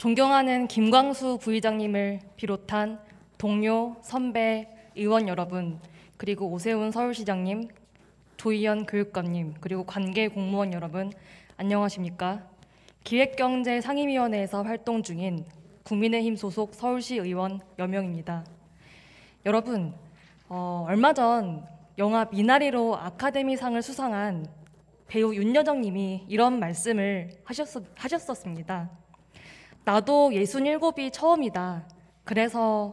존경하는 김광수 부의장님을 비롯한 동료, 선배, 의원 여러분, 그리고 오세훈 서울시장님, 조희연 교육감님, 그리고 관계 공무원 여러분, 안녕하십니까? 기획경제상임위원회에서 활동 중인 국민의힘 소속 서울시 의원 여명입니다. 여러분, 얼마 전 영화 미나리로 아카데미상을 수상한 배우 윤여정님이 이런 말씀을 하셨었습니다. 나도 67이 처음이다. 그래서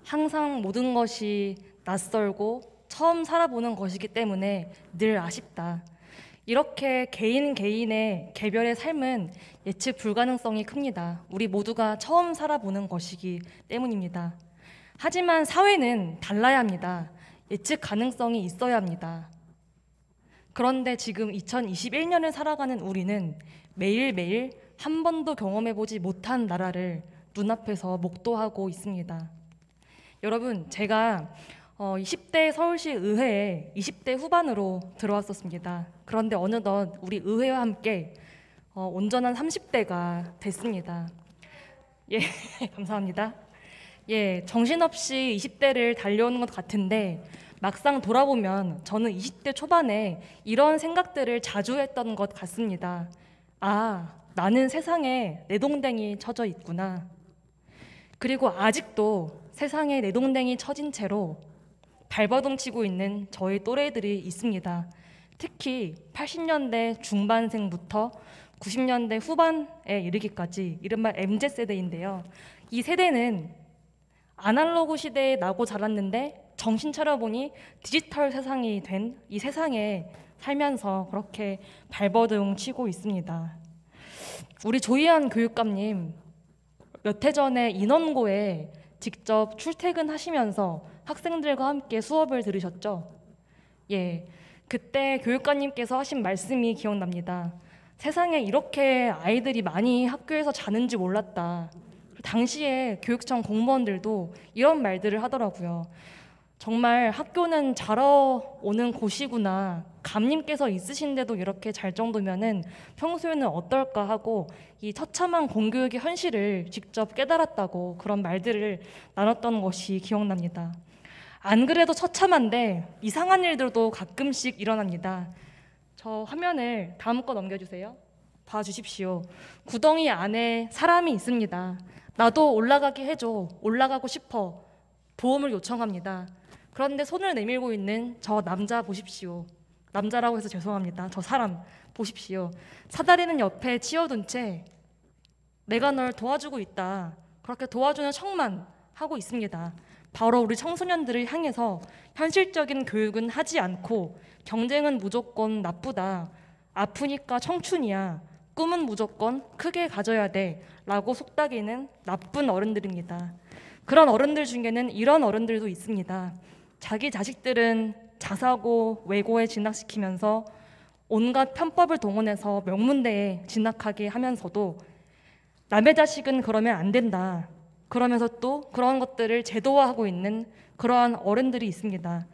항상 모든 것이 낯설고 처음 살아보는 것이기 때문에 늘 아쉽다. 이렇게 개인의 개별의 삶은 예측 불가능성이 큽니다. 우리 모두가 처음 살아보는 것이기 때문입니다. 하지만 사회는 달라야 합니다. 예측 가능성이 있어야 합니다. 그런데 지금 2021년을 살아가는 우리는 매일매일 한 번도 경험해보지 못한 나라를 눈앞에서 목도하고 있습니다. 여러분, 제가 20대 서울시 의회에 20대 후반으로 들어왔었습니다. 그런데 어느덧 우리 의회와 함께 온전한 30대가 됐습니다. 예, 감사합니다. 예, 정신없이 20대를 달려오는 것 같은데 막상 돌아보면 저는 20대 초반에 이런 생각들을 자주 했던 것 같습니다. 아, 나는 세상에 내동댕이 쳐져 있구나. 그리고 아직도 세상에 내동댕이 쳐진 채로 발버둥 치고 있는 저희 또래들이 있습니다. 특히 80년대 중반생부터 90년대 후반에 이르기까지 이른바 MZ세대인데요. 이 세대는 아날로그 시대에 나고 자랐는데 정신 차려보니 디지털 세상이 된 이 세상에 살면서 그렇게 발버둥 치고 있습니다. 우리 조희연 교육감님, 몇 해 전에 인원고에 직접 출퇴근하시면서 학생들과 함께 수업을 들으셨죠? 예, 그때 교육감님께서 하신 말씀이 기억납니다. 세상에 이렇게 아이들이 많이 학교에서 자는지 몰랐다. 당시에 교육청 공무원들도 이런 말들을 하더라고요. 정말 학교는 자러 오는 곳이구나. 감님께서 있으신데도 이렇게 잘 정도면은 평소에는 어떨까 하고 이 처참한 공교육의 현실을 직접 깨달았다고 그런 말들을 나눴던 것이 기억납니다. 안 그래도 처참한데 이상한 일들도 가끔씩 일어납니다. 저 화면을 다음 거 넘겨주세요. 봐주십시오. 구덩이 안에 사람이 있습니다. 나도 올라가게 해줘. 올라가고 싶어. 도움을 요청합니다. 그런데 손을 내밀고 있는 저 남자 보십시오. 남자라고 해서 죄송합니다. 저 사람 보십시오. 사다리는 옆에 치워둔 채 내가 널 도와주고 있다. 그렇게 도와주는 척만 하고 있습니다. 바로 우리 청소년들을 향해서 현실적인 교육은 하지 않고 경쟁은 무조건 나쁘다. 아프니까 청춘이야. 꿈은 무조건 크게 가져야 돼. 라고 속닥이는 나쁜 어른들입니다. 그런 어른들 중에는 이런 어른들도 있습니다. 자기 자식들은 자사고, 외고에 진학시키면서 온갖 편법을 동원해서 명문대에 진학하게 하면서도 남의 자식은 그러면 안 된다. 그러면서 또 그런 것들을 제도화하고 있는 그러한 어른들이 있습니다.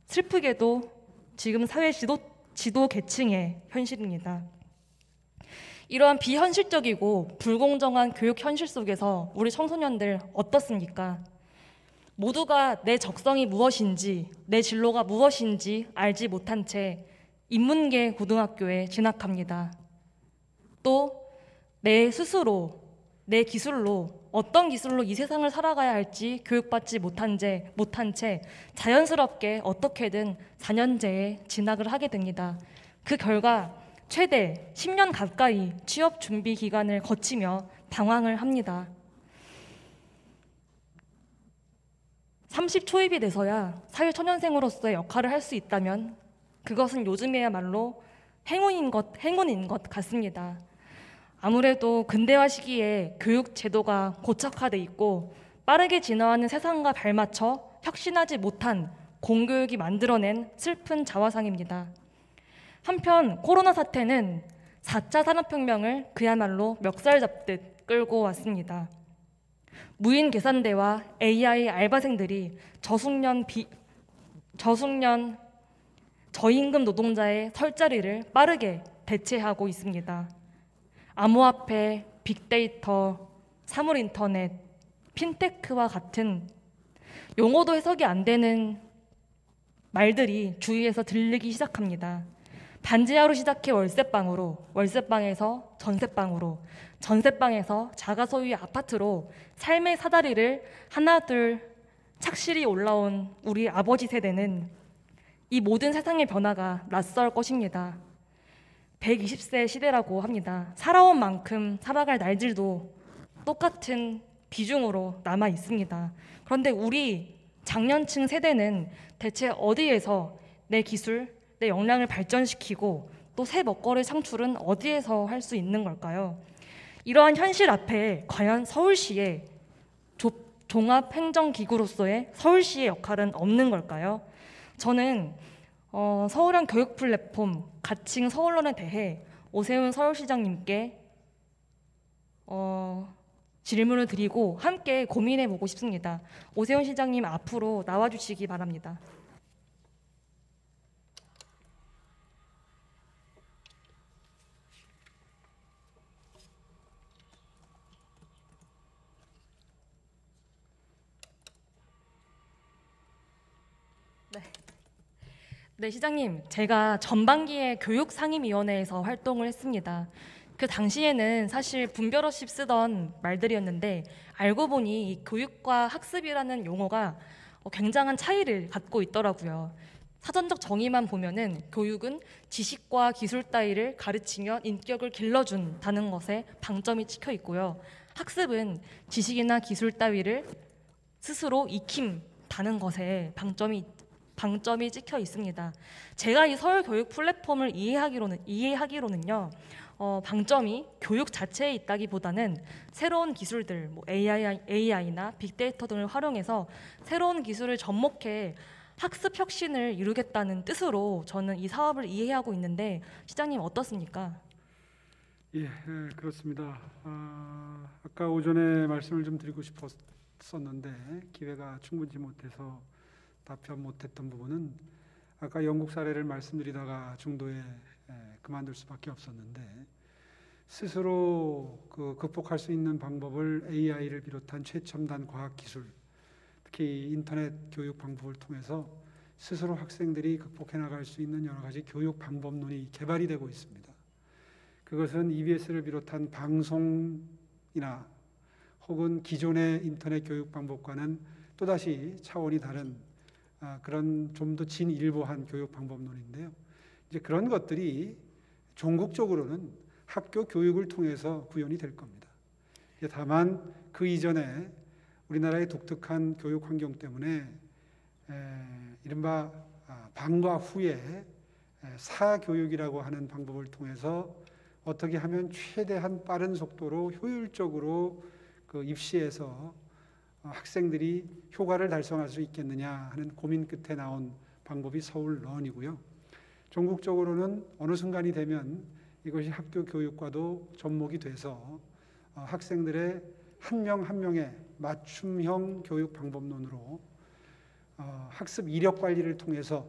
슬프게도 지금 사회 지도 계층의 현실입니다. 이러한 비현실적이고 불공정한 교육 현실 속에서 우리 청소년들 어떻습니까? 모두가 내 적성이 무엇인지, 내 진로가 무엇인지 알지 못한 채 인문계 고등학교에 진학합니다. 또 내 스스로, 내 기술로 어떤 기술로 이 세상을 살아가야 할지 교육받지 못한 채 자연스럽게 어떻게든 4년제에 진학을 하게 됩니다. 그 결과 최대 10년 가까이 취업 준비 기간을 거치며 방황을 합니다. 30 초입이 돼서야 사회초년생으로서의 역할을 할 수 있다면 그것은 요즘에야말로 행운인 것 같습니다. 아무래도 근대화 시기에 교육 제도가 고착화돼 있고 빠르게 진화하는 세상과 발맞춰 혁신하지 못한 공교육이 만들어낸 슬픈 자화상입니다. 한편 코로나 사태는 4차 산업혁명을 그야말로 멱살 잡듯 끌고 왔습니다. 무인 계산대와 AI 알바생들이 저임금 노동자의 설 자리를 빠르게 대체하고 있습니다. 암호화폐, 빅데이터, 사물 인터넷, 핀테크와 같은 용어도 해석이 안 되는 말들이 주위에서 들리기 시작합니다. 반지하로 시작해 월세방으로, 월세방에서 전세방으로, 전세방에서 자가 소유의 아파트로 삶의 사다리를 하나둘 착실히 올라온 우리 아버지 세대는 이 모든 세상의 변화가 낯설 것입니다. 120세 시대라고 합니다. 살아온 만큼 살아갈 날들도 똑같은 비중으로 남아 있습니다. 그런데 우리 장년층 세대는 대체 어디에서 내 기술, 내 역량을 발전시키고 또 새 먹거리 창출은 어디에서 할 수 있는 걸까요? 이러한 현실 앞에 과연 서울시의 종합행정기구로서의 서울시의 역할은 없는 걸까요? 저는 서울형 교육 플랫폼 가칭 서울론에 대해 오세훈 서울시장님께 질문을 드리고 함께 고민해 보고 싶습니다. 오세훈 시장님 앞으로 나와주시기 바랍니다. 네, 시장님, 제가 전반기에 교육상임위원회에서 활동을 했습니다. 그 당시에는 사실 분별 없이 쓰던 말들이었는데 알고 보니 이 교육과 학습이라는 용어가 굉장한 차이를 갖고 있더라고요. 사전적 정의만 보면은 교육은 지식과 기술 따위를 가르치며 인격을 길러준다는 것에 방점이 찍혀 있고요. 학습은 지식이나 기술 따위를 스스로 익힌다는 것에 방점이 찍혀 있습니다. 제가 이 서울 교육 플랫폼을 이해하기로는요. 방점이 교육 자체에 있다기보다는 새로운 기술들, AI나 빅데이터 등을 활용해서 새로운 기술을 접목해 학습 혁신을 이루겠다는 뜻으로 저는 이 사업을 이해하고 있는데 시장님 어떻습니까? 예, 그렇습니다. 아까 오전에 말씀을 좀 드리고 싶었었는데 기회가 충분치 못해서 답변 못했던 부분은 아까 영국 사례를 말씀드리다가 중도에 그만둘 수밖에 없었는데 스스로 극복할 수 있는 방법을 AI를 비롯한 최첨단 과학기술, 특히 인터넷 교육 방법을 통해서 스스로 학생들이 극복해 나갈 수 있는 여러 가지 교육 방법론이 개발이 되고 있습니다. 그것은 EBS를 비롯한 방송이나 혹은 기존의 인터넷 교육 방법과는 또다시 차원이 다른 그런 좀 더 진일보한 교육 방법론인데요. 이제 그런 것들이 종국적으로는 학교 교육을 통해서 구현이 될 겁니다. 다만 그 이전에 우리나라의 독특한 교육 환경 때문에 이른바 방과 후에 사교육이라고 하는 방법을 통해서 어떻게 하면 최대한 빠른 속도로 효율적으로 그 입시에서 학생들이 효과를 달성할 수 있겠느냐 하는 고민 끝에 나온 방법이 서울런이고요. 전국적으로는 어느 순간이 되면 이것이 학교 교육과도 접목이 돼서 학생들의 한 명 한 명의 맞춤형 교육 방법론으로 학습 이력 관리를 통해서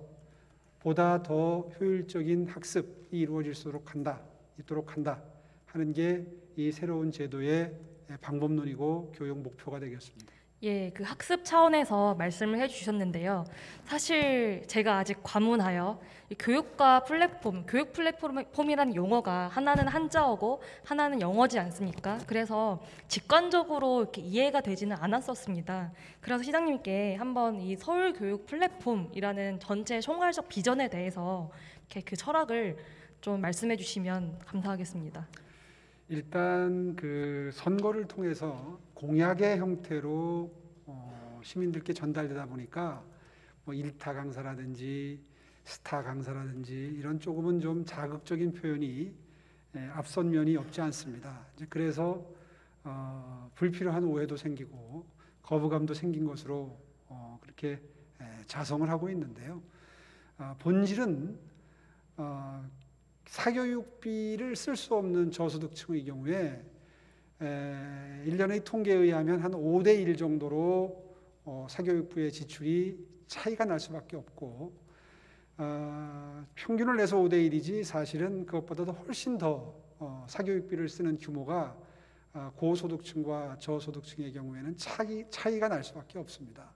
보다 더 효율적인 학습이 이루어지도록 한다 하는 게 이 새로운 제도의 방법론이고 교육 목표가 되겠습니다. 예, 그 학습 차원에서 말씀을 해주셨는데요. 사실 제가 아직 과문하여 이 교육 플랫폼이라는 용어가 하나는 한자어고 하나는 영어지 않습니까? 그래서 직관적으로 이렇게 이해가 되지는 않았었습니다. 그래서 시장님께 한번 이 서울 교육 플랫폼이라는 전체 총괄적 비전에 대해서 이렇게 그 철학을 좀 말씀해 주시면 감사하겠습니다. 일단 그 선거를 통해서 공약의 형태로 시민들께 전달되다 보니까 뭐 일타 강사라든지 스타 강사라든지 이런 조금은 좀 자극적인 표현이 앞선 면이 없지 않습니다. 그래서 불필요한 오해도 생기고 거부감도 생긴 것으로 그렇게 자성을 하고 있는데요. 본질은 사교육비를 쓸 수 없는 저소득층의 경우에 1년의 통계에 의하면 한 5대1 정도로 사교육부의 지출이 차이가 날 수밖에 없고 평균을 내서 5대1이지 사실은 그것보다도 훨씬 더 사교육비를 쓰는 규모가 고소득층과 저소득층의 경우에는 차이가 날 수밖에 없습니다.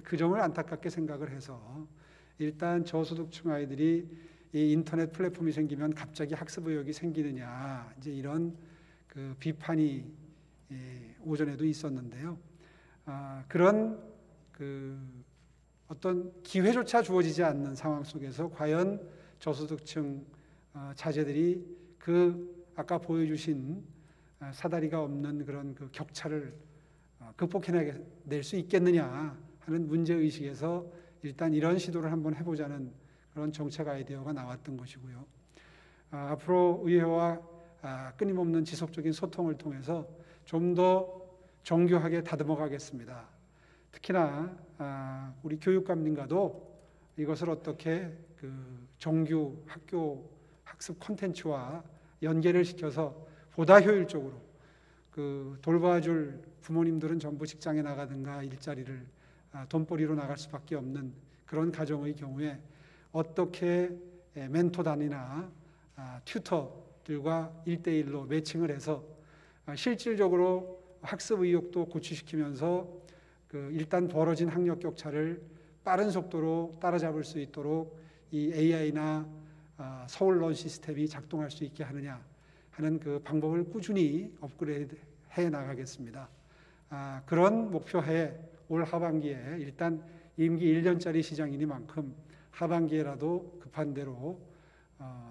그 점을 안타깝게 생각을 해서 일단 저소득층 아이들이 이 인터넷 플랫폼이 생기면 갑자기 학습 의욕이 생기느냐, 이제 이런 그 비판이 오전에도 있었는데요. 그런 그 어떤 기회조차 주어지지 않는 상황 속에서 과연 저소득층 자제들이 그 아까 보여주신 사다리가 없는 그런 그 격차를 극복해낼 수 있겠느냐 하는 문제의식에서 일단 이런 시도를 한번 해보자는 그런 정책 아이디어가 나왔던 것이고요. 앞으로 의회와 끊임없는 지속적인 소통을 통해서 좀 더 정교하게 다듬어 가겠습니다. 특히나 우리 교육감님과도 이것을 어떻게 그 정규 학교 학습 콘텐츠와 연계를 시켜서 보다 효율적으로 그 돌봐줄 부모님들은 전부 직장에 나가든가 일자리를 돈벌이로 나갈 수밖에 없는 그런 가정의 경우에 어떻게 멘토단이나 튜터들과 1대1로 매칭을 해서 실질적으로 학습 의욕도 고취시키면서 그 일단 벌어진 학력 격차를 빠른 속도로 따라잡을 수 있도록 이 AI나 서울론 시스템이 작동할 수 있게 하느냐 하는 그 방법을 꾸준히 업그레이드 해 나가겠습니다. 그런 목표하에 올 하반기에 일단 임기 1년짜리 시장이니만큼 하반기에라도 급한 대로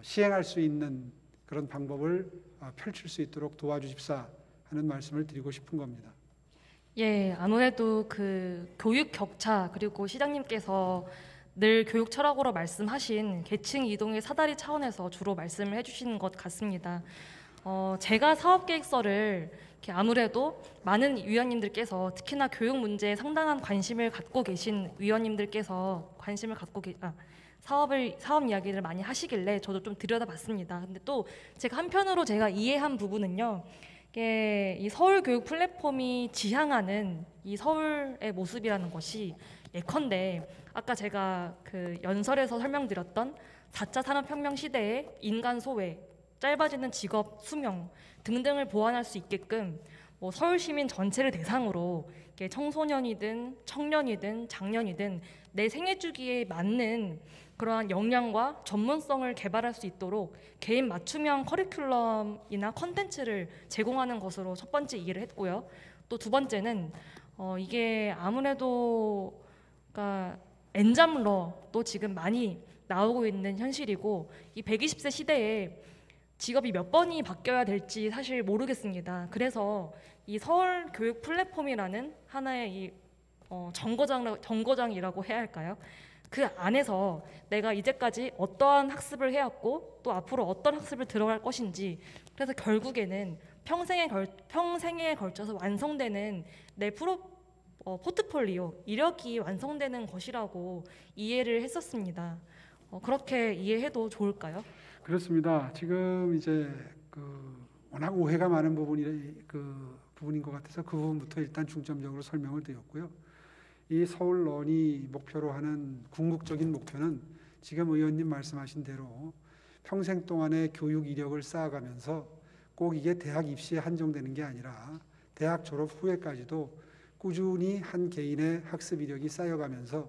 시행할 수 있는 그런 방법을 펼칠 수 있도록 도와주십사 하는 말씀을 드리고 싶은 겁니다. 예, 아무래도 그 교육 격차 그리고 시장님께서 늘 교육 철학으로 말씀하신 계층 이동의 사다리 차원에서 주로 말씀을 해주시는 것 같습니다. 제가 사업계획서를 이렇게 아무래도 많은 위원님들께서 특히나 교육 문제에 상당한 관심을 갖고 계신 위원님들께서 사업 이야기를 많이 하시길래 저도 좀 들여다봤습니다. 근데 또 제가 한편으로 제가 이해한 부분은요. 이게 이 서울 교육 플랫폼이 지향하는 이 서울의 모습이라는 것이 예컨대 아까 제가 그 연설에서 설명드렸던 4차 산업혁명 시대의 인간 소외, 짧아지는 직업 수명 등등을 보완할 수 있게끔 뭐 서울 시민 전체를 대상으로 이렇게 청소년이든 청년이든 장년이든 내 생애 주기에 맞는 그러한 역량과 전문성을 개발할 수 있도록 개인 맞춤형 커리큘럼이나 컨텐츠를 제공하는 것으로 첫 번째 이해를 했고요. 또 두 번째는 이게 아무래도 그러니까 엔잡러도 지금 많이 나오고 있는 현실이고 이 120세 시대에 직업이 몇 번이 바뀌어야 될지 사실 모르겠습니다. 그래서 이 서울 교육 플랫폼이라는 하나의 이 정거장이라고 해야 할까요? 그 안에서 내가 이제까지 어떠한 학습을 해왔고 또 앞으로 어떤 학습을 들어갈 것인지 그래서 결국에는 평생에 걸쳐서 완성되는 내 포트폴리오, 이력이 완성되는 것이라고 이해를 했었습니다. 그렇게 이해해도 좋을까요? 그렇습니다. 지금 이제 워낙 오해가 많은 부분인 것 같아서 그 부분부터 일단 중점적으로 설명을 드렸고요. 이 서울론이 목표로 하는 궁극적인 목표는 지금 의원님 말씀하신 대로 평생 동안의 교육 이력을 쌓아가면서 꼭 이게 대학 입시에 한정되는 게 아니라 대학 졸업 후에까지도 꾸준히 한 개인의 학습 이력이 쌓여가면서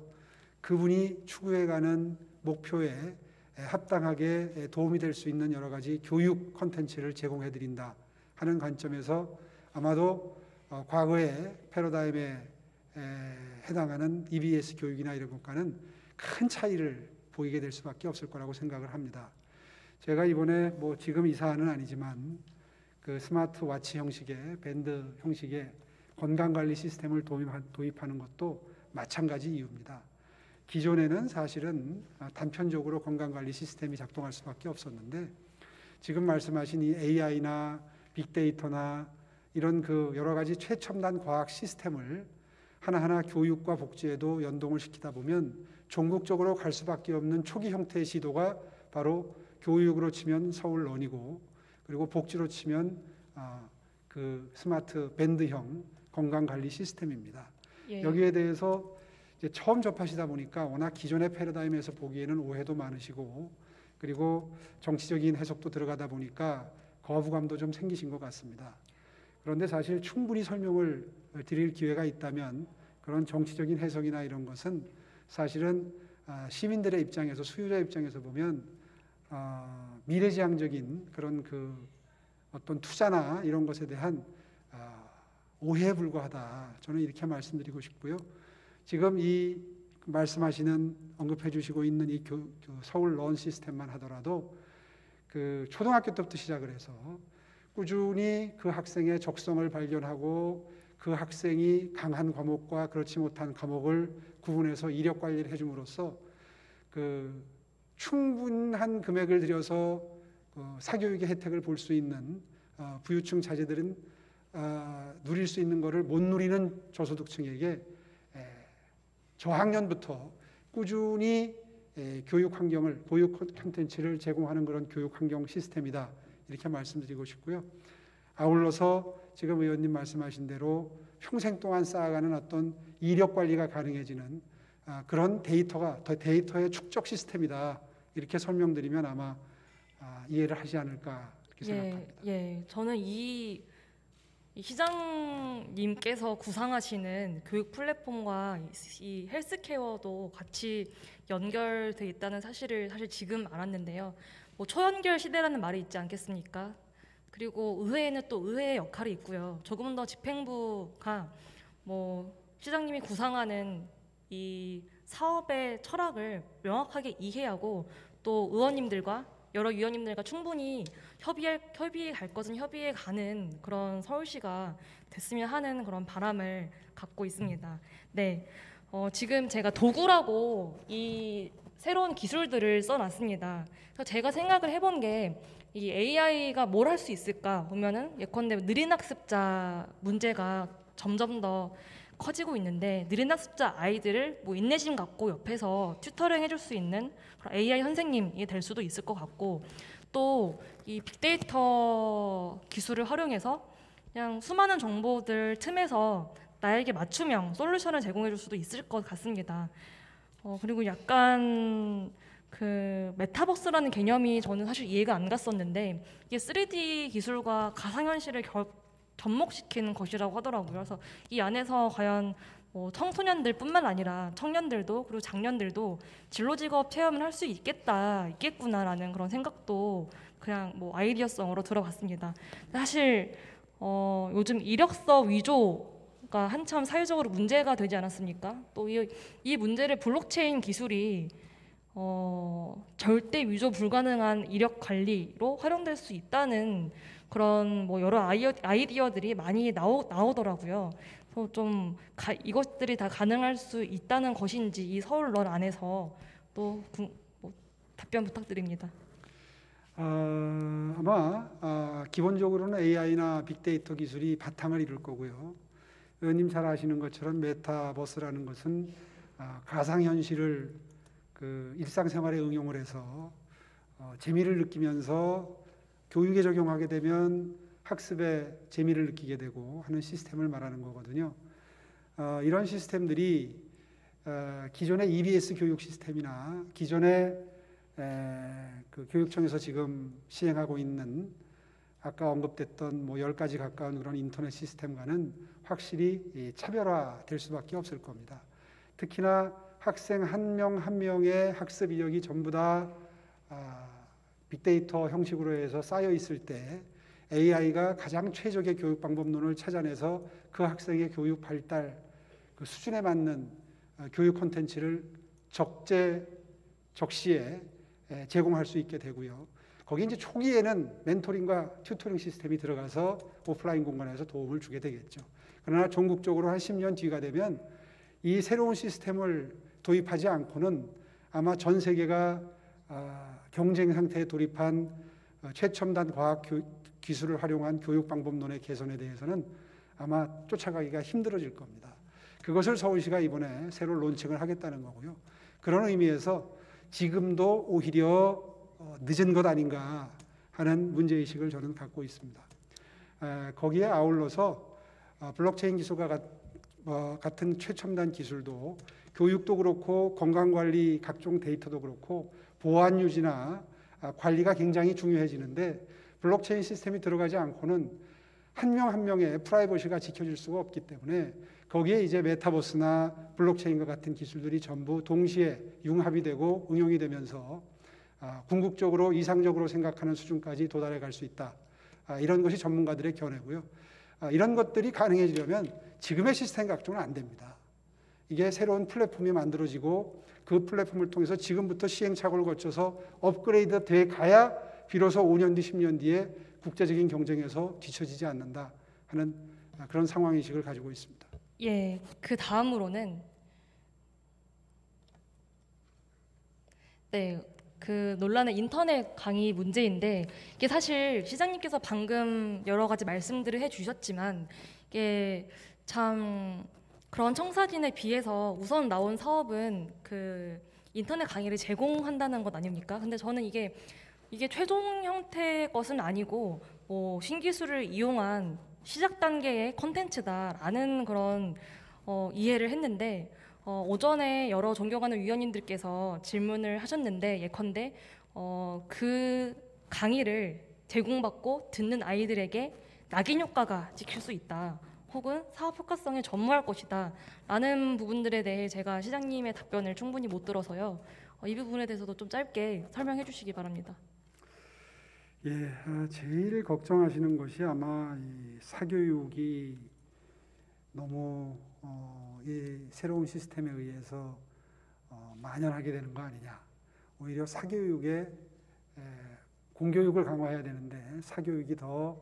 그분이 추구해가는 목표에 합당하게 도움이 될 수 있는 여러 가지 교육 콘텐츠를 제공해드린다 하는 관점에서 아마도 과거의 패러다임에 해당하는 EBS 교육이나 이런 것과는 큰 차이를 보이게 될 수밖에 없을 거라고 생각을 합니다. 제가 이번에 뭐 지금 이 사안은 아니지만 그 스마트 와치 형식의 밴드 형식의 건강관리 시스템을 도입하는 것도 마찬가지 이유입니다. 기존에는 사실은 단편적으로 건강관리 시스템이 작동할 수밖에 없었는데 지금 말씀하신 이 AI나 빅데이터나 이런 그 여러 가지 최첨단 과학 시스템을 하나하나 교육과 복지에도 연동을 시키다 보면 전국적으로 갈 수밖에 없는 초기 형태의 시도가 바로 교육으로 치면 서울론이고 그리고 복지로 치면 그 스마트 밴드형 건강관리 시스템입니다. 예. 여기에 대해서 이제 처음 접하시다 보니까 워낙 기존의 패러다임에서 보기에는 오해도 많으시고 그리고 정치적인 해석도 들어가다 보니까 거부감도 좀 생기신 것 같습니다. 그런데 사실 충분히 설명을 드릴 기회가 있다면 그런 정치적인 해석이나 이런 것은 사실은 시민들의 입장에서, 수요자 입장에서 보면 미래지향적인 그런 그 어떤 투자나 이런 것에 대한 오해에 불과하다. 저는 이렇게 말씀드리고 싶고요. 지금 이 말씀하시는, 언급해 주시고 있는 이 서울 런 시스템만 하더라도 그 초등학교 때부터 시작을 해서 꾸준히 그 학생의 적성을 발견하고 그 학생이 강한 과목과 그렇지 못한 과목을 구분해서 이력 관리를 해줌으로써 그 충분한 금액을 들여서 사교육의 혜택을 볼 수 있는 부유층 자제들은 누릴 수 있는 것을 못 누리는 저소득층에게 저학년부터 꾸준히 교육 환경을, 보육 콘텐츠를 제공하는 그런 교육 환경 시스템이다. 이렇게 말씀드리고 싶고요. 아울러서 지금 의원님 말씀하신 대로 평생 동안 쌓아가는 어떤 이력 관리가 가능해지는 그런 데이터의 축적 시스템이다. 이렇게 설명드리면 아마 이해를 하지 않을까 이렇게 생각합니다. 예, 저는 이 시장님께서 구상하시는 교육 플랫폼과 이 헬스케어도 같이 연결돼 있다는 사실을 사실 지금 알았는데요. 뭐 초연결 시대라는 말이 있지 않겠습니까? 그리고 의회에는 또 의회의 역할이 있고요. 조금 더 집행부가 뭐 시장님이 구상하는 이 사업의 철학을 명확하게 이해하고 또 의원님들과 여러 위원님들과 충분히 협의해 갈 것은 협의해 가는 그런 서울시가 됐으면 하는 그런 바람을 갖고 있습니다. 네, 지금 제가 도구라고 이 새로운 기술들을 써놨습니다. 그래서 제가 생각을 해본 게 이 AI가 뭘 할 수 있을까 보면은 예컨대 느린 학습자 문제가 점점 더 커지고 있는데 느린 학습자 아이들을 뭐 인내심 갖고 옆에서 튜터링 해줄 수 있는 그런 AI 선생님이 될 수도 있을 것 같고 또 이 빅데이터 기술을 활용해서 그냥 수많은 정보들 틈에서 나에게 맞춤형 솔루션을 제공해줄 수도 있을 것 같습니다. 그리고 약간 그 메타버스라는 개념이 저는 사실 이해가 안 갔었는데 이게 3D 기술과 가상현실을 접목시키는 것이라고 하더라고요. 그래서 이 안에서 과연 청소년들뿐만 아니라 청년들도 그리고 장년들도 진로직업 체험을 할 수 있겠구나라는 그런 생각도 그냥 뭐 아이디어성으로 들어봤습니다. 사실 요즘 이력서 위조가 한참 사회적으로 문제가 되지 않았습니까? 또 이 문제를 블록체인 기술이 절대 위조 불가능한 이력 관리로 활용될 수 있다는 그런 뭐 여러 아이디어들이 많이 나오더라고요. 그래서 좀 이것들이 다 가능할 수 있다는 것인지 이 서울런 안에서 또 답변 부탁드립니다. 아마 기본적으로는 AI나 빅데이터 기술이 바탕을 이룰 거고요. 의원님 잘 아시는 것처럼 메타버스라는 것은 가상현실을 그 일상생활에 응용을 해서 재미를 느끼면서 교육에 적용하게 되면 학습에 재미를 느끼게 되고 하는 시스템을 말하는 거거든요. 이런 시스템들이 기존의 EBS 교육 시스템이나 기존의 그 교육청에서 지금 시행하고 있는 아까 언급됐던 뭐 10가지 가까운 그런 인터넷 시스템과는 확실히 차별화될 수밖에 없을 겁니다. 특히나 학생 한 명 한 명의 학습 이력이 전부 다 빅데이터 형식으로 해서 쌓여 있을 때 AI가 가장 최적의 교육 방법론을 찾아내서 그 학생의 교육 발달 그 수준에 맞는 교육 콘텐츠를 적시에 제공할 수 있게 되고요. 거기 이제 초기에는 멘토링과 튜토링 시스템이 들어가서 오프라인 공간에서 도움을 주게 되겠죠. 그러나 종국적으로 한 10년 뒤가 되면 이 새로운 시스템을 도입하지 않고는 아마 전 세계가 경쟁 상태에 돌입한 최첨단 과학 기술을 활용한 교육 방법론의 개선에 대해서는 아마 쫓아가기가 힘들어질 겁니다. 그것을 서울시가 이번에 새로 론칭을 하겠다는 거고요. 그런 의미에서 지금도 오히려 늦은 것 아닌가 하는 문제의식을 저는 갖고 있습니다. 거기에 아울러서 블록체인 기술과 같은 최첨단 기술도 교육도 그렇고 건강관리 각종 데이터도 그렇고 보안 유지나 관리가 굉장히 중요해지는데 블록체인 시스템이 들어가지 않고는 한 명 한 명의 프라이버시가 지켜질 수가 없기 때문에 거기에 이제 메타버스나 블록체인과 같은 기술들이 전부 동시에 융합이 되고 응용이 되면서 궁극적으로 이상적으로 생각하는 수준까지 도달해 갈 수 있다. 이런 것이 전문가들의 견해고요. 이런 것들이 가능해지려면 지금의 시스템 각종은 안 됩니다. 이게 새로운 플랫폼이 만들어지고 그 플랫폼을 통해서 지금부터 시행착오를 거쳐서 업그레이드 돼 가야 비로소 5년 뒤, 10년 뒤에 국제적인 경쟁에서 뒤처지지 않는다 하는 그런 상황인식을 가지고 있습니다. 예, 그 다음으로는 네, 그 논란의 인터넷 강의 문제인데 이게 사실 시장님께서 방금 여러 가지 말씀들을 해주셨지만 이게 참 그런 청사진에 비해서 우선 나온 사업은 그 인터넷 강의를 제공한다는 것 아닙니까? 근데 저는 이게 최종 형태의 것은 아니고 뭐 신기술을 이용한 시작 단계의 컨텐츠다라는 그런 이해를 했는데 오전에 여러 존경하는 위원님들께서 질문을 하셨는데 예컨대 그 강의를 제공받고 듣는 아이들에게 낙인 효과가 찍힐 수 있다. 혹은 사업 효과성에 전무할 것이다 라는 부분들에 대해 제가 시장님의 답변을 충분히 못 들어서요. 이 부분에 대해서도 좀 짧게 설명해 주시기 바랍니다. 예, 제일 걱정하시는 것이 아마 이 사교육이 너무 이 새로운 시스템에 의해서 만연하게 되는 거 아니냐. 오히려 사교육에 공교육을 강화해야 되는데 사교육이 더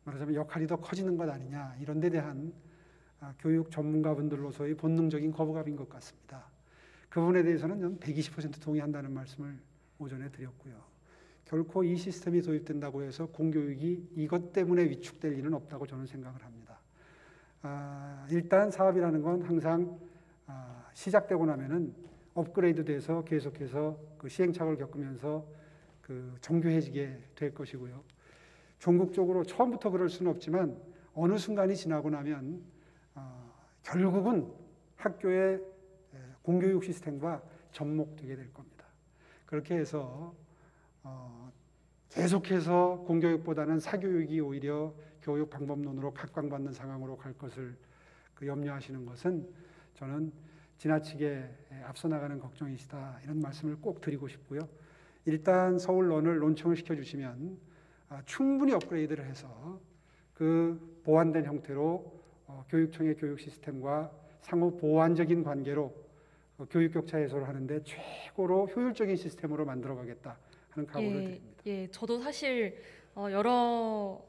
말하자면 역할이 더 커지는 것 아니냐. 이런 데 대한 교육 전문가분들로서의 본능적인 거부감인 것 같습니다. 그 부분에 대해서는 저는 120% 동의한다는 말씀을 오전에 드렸고요. 결코 이 시스템이 도입된다고 해서 공교육이 이것 때문에 위축될 일은 없다고 저는 생각을 합니다. 일단 사업이라는 건 항상 시작되고 나면은 업그레이드 돼서 계속해서 그 시행착오를 겪으면서 그 정교해지게 될 것이고요. 종국적으로 처음부터 그럴 수는 없지만 어느 순간이 지나고 나면 결국은 학교의 공교육 시스템과 접목되게 될 겁니다. 그렇게 해서 계속해서 공교육보다는 사교육이 오히려 교육 방법론으로 각광받는 상황으로 갈 것을 염려하시는 것은 저는 지나치게 앞서 나가는 걱정이시다 이런 말씀을 꼭 드리고 싶고요. 일단 서울론을 론칭을 시켜주시면 충분히 업그레이드를 해서 그 보완된 형태로 교육청의 교육 시스템과 상호 보완적인 관계로 교육 격차 해소를 하는데 최고로 효율적인 시스템으로 만들어가겠다 하는 각오를 드립니다. 예, 저도 사실 여러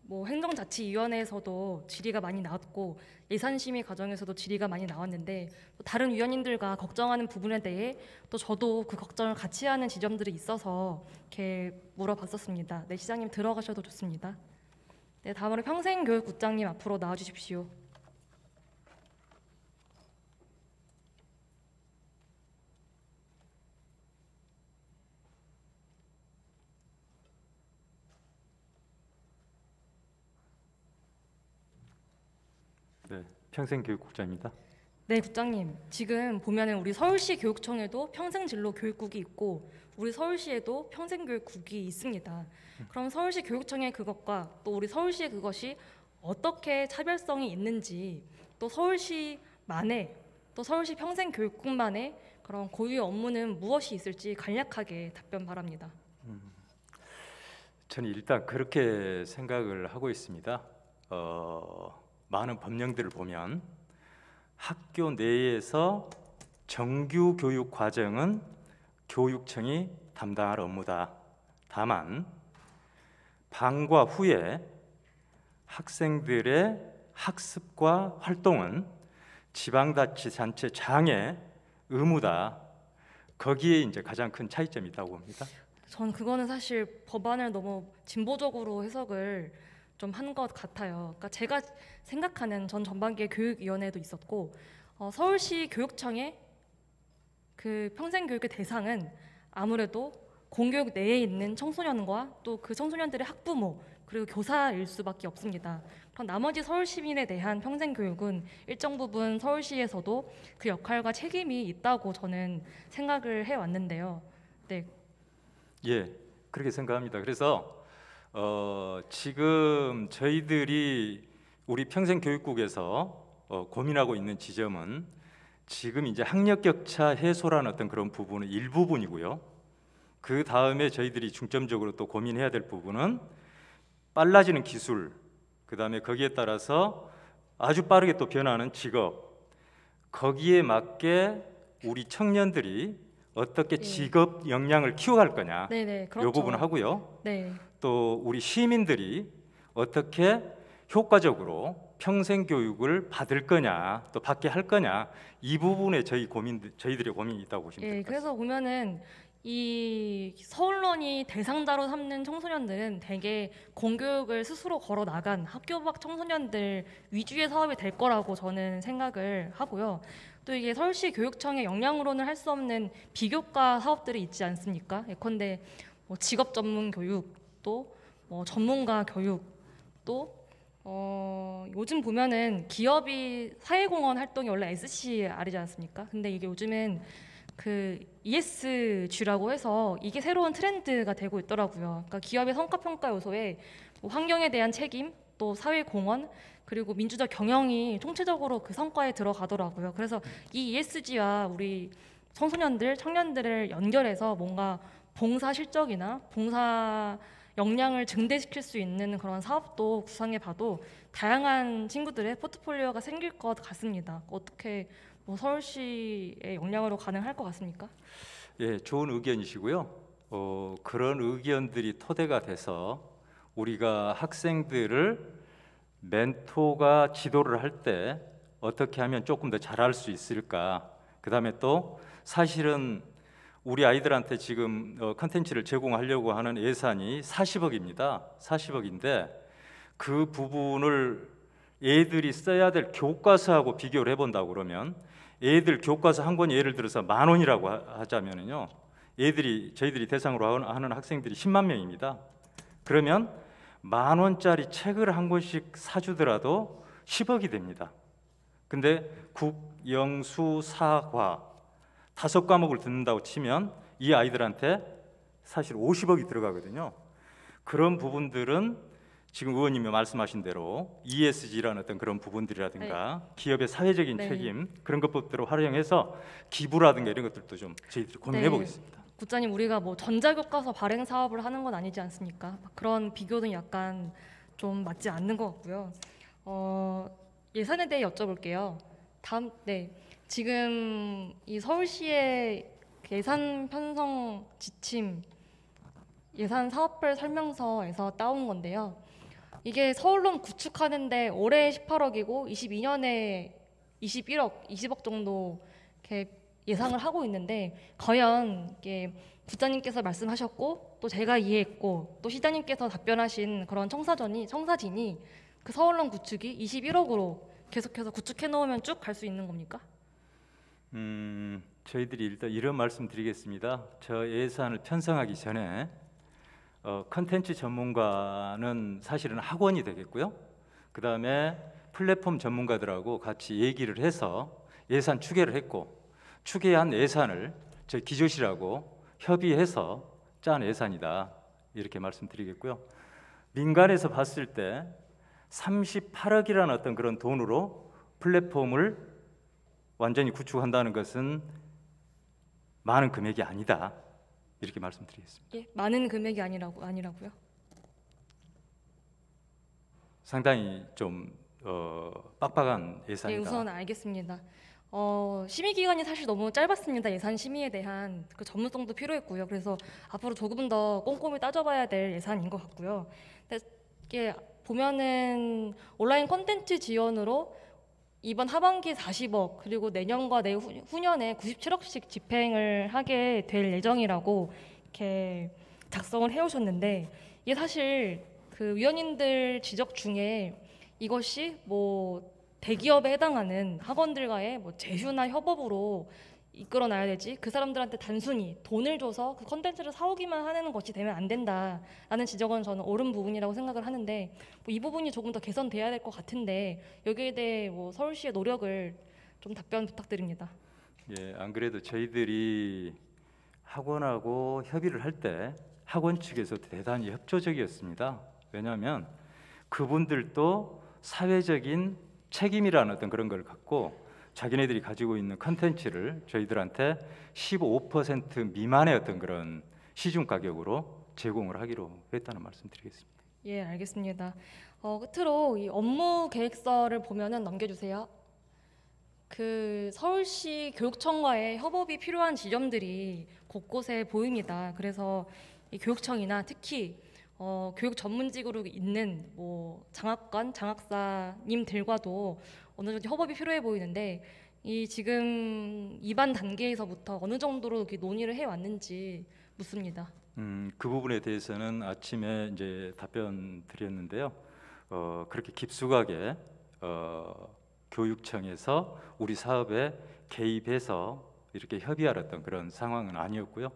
행정자치위원회에서도 질의가 많이 나왔고 예산심의 과정에서도 질의가 많이 나왔는데 다른 위원님들과 걱정하는 부분에 대해 또 저도 그 걱정을 같이 하는 지점들이 있어서 이렇게 물어봤었습니다. 네, 시장님 들어가셔도 좋습니다. 네, 다음으로 평생교육국장님 앞으로 나와주십시오. 네, 평생교육국장입니다. 네, 국장님. 지금 보면은 우리 서울시 교육청에도 평생진로 교육국이 있고 우리 서울시에도 평생교육국이 있습니다. 그럼 서울시 교육청의 그것과 또 우리 서울시의 그것이 어떻게 차별성이 있는지 또 서울시만의 또 서울시 평생교육국만의 그런 고유의 업무는 무엇이 있을지 간략하게 답변 바랍니다. 저는 일단 그렇게 생각을 하고 있습니다. 많은 법령들을 보면 학교 내에서 정규 교육 과정은 교육청이 담당할 업무다. 다만 방과 후에 학생들의 학습과 활동은 지방자치단체장의 의무다. 거기에 이제 가장 큰 차이점이 있다고 봅니다. 전 그거는 사실 법안을 너무 진보적으로 해석을 좀 한 것 같아요. 그러니까 제가 생각하는 전 전반기에 교육위원회도 있었고 서울시 교육청의 그 평생교육의 대상은 아무래도 공교육 내에 있는 청소년과 또 그 청소년들의 학부모 그리고 교사일 수밖에 없습니다. 그럼 나머지 서울 시민에 대한 평생교육은 일정 부분 서울시에서도 그 역할과 책임이 있다고 저는 생각을 해왔는데요. 네. 예, 그렇게 생각합니다. 그래서 지금 저희들이 우리 평생교육국에서 고민하고 있는 지점은 지금 이제 학력 격차 해소라는 어떤 그런 부분은 일부분이고요. 그 다음에 저희들이 중점적으로 또 고민해야 될 부분은 빨라지는 기술, 그 다음에 거기에 따라서 아주 빠르게 또 변하는 직업, 거기에 맞게 우리 청년들이 어떻게 직업 역량을 키워갈 거냐, 네네, 그렇죠. 이 부분을 하고요. 네. 또 우리 시민들이 어떻게 효과적으로 평생 교육을 받을 거냐, 또 받게 할 거냐, 이 부분에 저희들의 고민이 있다고 보시면 예, 될 것 같습니다. 그래서 보면은 이 서울론이 대상자로 삼는 청소년들은 대개 공교육을 스스로 걸어 나간 학교 밖 청소년들 위주의 사업이 될 거라고 저는 생각을 하고요. 또 이게 서울시 교육청의 역량으로는 할 수 없는 비교과 사업들이 있지 않습니까? 예컨대 뭐 직업 전문 교육, 또 뭐 전문가 교육, 또 요즘 보면은 기업이 사회공헌 활동이 원래 SCR이지 않습니까? 근데 이게 요즘엔 그 ESG라고 해서 이게 새로운 트렌드가 되고 있더라고요. 그러니까 기업의 성과평가 요소에 뭐 환경에 대한 책임, 또 사회공헌, 그리고 민주적 경영이 총체적으로 그 성과에 들어가더라고요. 그래서 이 ESG와 우리 청소년들, 청년들을 연결해서 뭔가 봉사 실적이나 봉사 역량을 증대시킬 수 있는 그런 사업도 구상해봐도 다양한 친구들의 포트폴리오가 생길 것 같습니다. 어떻게 뭐 서울시의 역량으로 가능할 것 같습니까? 예, 좋은 의견이시고요. 그런 의견들이 토대가 돼서 우리가 학생들을 멘토가 지도를 할 때 어떻게 하면 조금 더 잘할 수 있을까? 그다음에 또 사실은 우리 아이들한테 지금 컨텐츠를 제공하려고 하는 예산이 40억입니다. 40억인데 그 부분을 애들이 써야 될 교과서하고 비교를 해본다고 그러면 애들 교과서 한 권이 예를 들어서 10,000원이라고 하자면은요, 저희들이 대상으로 하는 학생들이 10만 명입니다. 그러면 10,000원짜리 책을 한 권씩 사주더라도 10억이 됩니다. 근데 국, 영, 수, 사, 과 5과목을 듣는다고 치면 이 아이들한테 사실 50억이 들어가거든요. 그런 부분들은 지금 의원님이 말씀하신 대로 ESG라는 어떤 그런 부분들이라든가 기업의 사회적인 책임, 그런 것들을 활용해서 기부라든가 이런 것들도 좀 저희들이 고민해 보겠습니다. 국장님, 우리가 뭐 전자교과서 발행 사업을 하는 건 아니지 않습니까? 그런 비교는 약간 좀 맞지 않는 것 같고요. 예산에 대해 여쭤볼게요. 지금 이 서울시의 예산 편성 지침, 예산 사업별 설명서에서 따온 건데요. 이게 서울론 구축하는데 올해 18억이고 22년에 21억, 20억 정도 이렇게 예상을 하고 있는데, 과연 이게 국장님께서 말씀하셨고 또 제가 이해했고 또 시장님께서 답변하신 그런 청사진이 그 서울론 구축이 21억으로 계속해서 구축해 놓으면 쭉 갈 수 있는 겁니까? 저희들이 일단 이런 말씀 드리겠습니다. 저 예산을 편성하기 전에 컨텐츠 전문가는 사실은 학원이 되겠고요. 그 다음에 플랫폼 전문가들하고 같이 얘기를 해서 예산 추계를 했고, 추계한 예산을 저희 기조실하고 협의해서 짠 예산이다, 이렇게 말씀드리겠고요. 민간에서 봤을 때 38억이라는 어떤 그런 돈으로 플랫폼을 완전히 구축한다는 것은 많은 금액이 아니다, 이렇게 말씀드리겠습니다. 예, 많은 금액이 아니라고요? 상당히 좀 빡빡한 예산이다. 예, 우선 알겠습니다. 심의 기간이 사실 너무 짧았습니다. 예산 심의에 대한 그 전문성도 필요했고요. 그래서 앞으로 조금 더 꼼꼼히 따져봐야 될 예산인 것 같고요. 근데 이게 보면은 온라인 콘텐츠 지원으로 이번 하반기에 40억, 그리고 내년과 내후년에 97억씩 집행을 하게 될 예정이라고 이렇게 작성을 해오셨는데, 이게 사실 그 위원님들 지적 중에 이것이 뭐 대기업에 해당하는 학원들과의 뭐 제휴나 협업으로 이끌어놔야 되지, 그 사람들한테 단순히 돈을 줘서 그 컨텐츠를 사오기만 하는 것이 되면 안 된다라는 지적은 저는 옳은 부분이라고 생각을 하는데, 뭐 이 부분이 조금 더 개선돼야 될 것 같은데 여기에 대해 뭐 서울시의 노력을 좀 답변 부탁드립니다. 예, 안 그래도 저희들이 학원하고 협의를 할 때 학원 측에서도 대단히 협조적이었습니다. 왜냐하면 그분들도 사회적인 책임이라는 어떤 그런 걸 갖고 자기네들이 가지고 있는 컨텐츠를 저희들한테 15% 미만의 어떤 그런 시중 가격으로 제공을 하기로 했다는 말씀드리겠습니다. 예, 알겠습니다. 끝으로 이 업무 계획서를 보면은 넘겨주세요. 그 서울시 교육청과의 협업이 필요한 지점들이 곳곳에 보입니다. 그래서 이 교육청이나 특히 교육 전문직으로 있는 뭐 장학관, 장학사님들과도 어느 정도 협업이 필요해 보이는데 이 지금 입안 단계에서부터 어느 정도로 이렇게 논의를 해 왔는지 묻습니다. 그 부분에 대해서는 아침에 이제 답변 드렸는데요. 그렇게 깊숙하게 교육청에서 우리 사업에 개입해서 이렇게 협의하랬던 그런 상황은 아니었고요.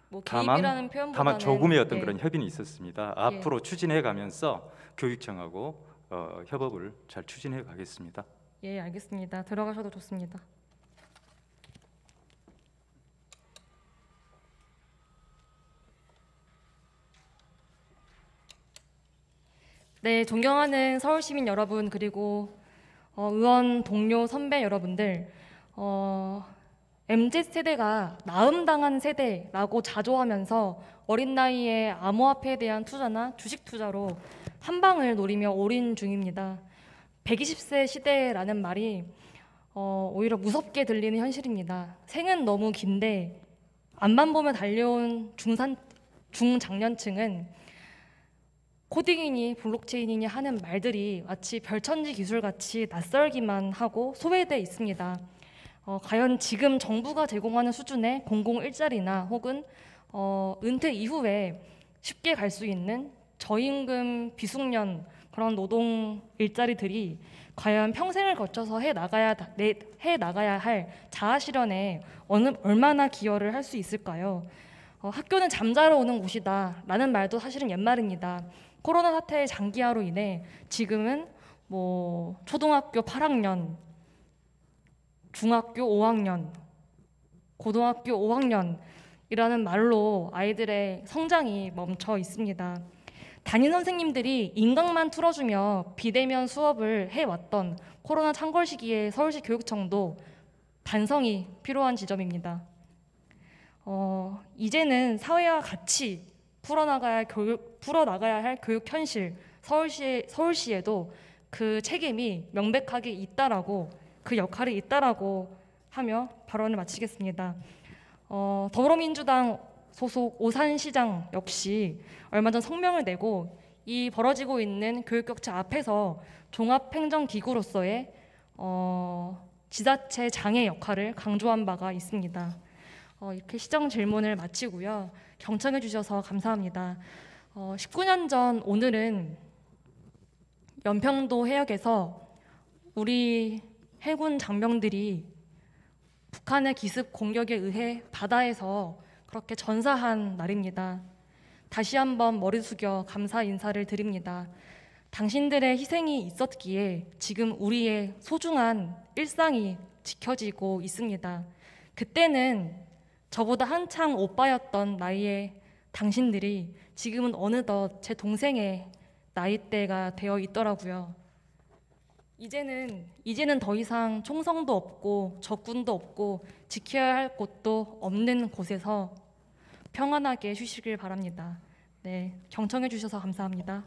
뭐 개입이라는 표현보다는 다만 조금의 어떤 예. 그런 협의는 있었습니다. 앞으로 추진해 가면서 교육청하고 협업을 잘 추진해 가겠습니다. 예, 알겠습니다. 들어가셔도 좋습니다. 네, 존경하는 서울 시민 여러분 그리고 의원 동료 선배 여러분들, MZ 세대가 나음당한 세대라고 자조하면서 어린 나이에 암호화폐에 대한 투자나 주식 투자로 한 방을 노리며 올인 중입니다. 120세 시대라는 말이 오히려 무섭게 들리는 현실입니다. 생은 너무 긴데 앞만 보며 달려온 중장년층은 코딩이니 블록체인이니 하는 말들이 마치 별천지 기술같이 낯설기만 하고 소외돼 있습니다. 과연 지금 정부가 제공하는 수준의 공공 일자리나 혹은 은퇴 이후에 쉽게 갈 수 있는 저임금 비숙련 그런 노동 일자리들이 과연 평생을 거쳐서 해 나가야 할 자아 실현에 얼마나 기여를 할 수 있을까요? 학교는 잠자러 오는 곳이다 라는 말도 사실은 옛말입니다. 코로나 사태의 장기화로 인해 지금은 뭐 초등학교 8학년, 중학교 5학년, 고등학교 5학년이라는 말로 아이들의 성장이 멈춰 있습니다. 담임 선생님들이 인강만 틀어주며 비대면 수업을 해왔던 코로나 창궐 시기에 서울시 교육청도 반성이 필요한 지점입니다. 이제는 사회와 같이 풀어나가야 할 교육 현실, 서울시에도 그 책임이 명백하게 있다라고, 그 역할이 있다라고 하며 발언을 마치겠습니다. 더불어민주당 소속 오산시장 역시 얼마 전 성명을 내고 이 벌어지고 있는 교육격차 앞에서 종합행정기구로서의 지자체 장의 역할을 강조한 바가 있습니다. 이렇게 시정 질문을 마치고요. 경청해 주셔서 감사합니다. 19년 전 오늘은 연평도 해역에서 우리 해군 장병들이 북한의 기습 공격에 의해 바다에서 그렇게 전사한 날입니다. 다시 한번 머리 숙여 감사 인사를 드립니다. 당신들의 희생이 있었기에 지금 우리의 소중한 일상이 지켜지고 있습니다. 그때는 저보다 한창 오빠였던 나이의 당신들이 지금은 어느덧 제 동생의 나이대가 되어 있더라고요. 이제는 더 이상 총성도 없고 적군도 없고 지켜야 할 곳도 없는 곳에서 평안하게 쉬시길 바랍니다. 네, 경청해 주셔서 감사합니다.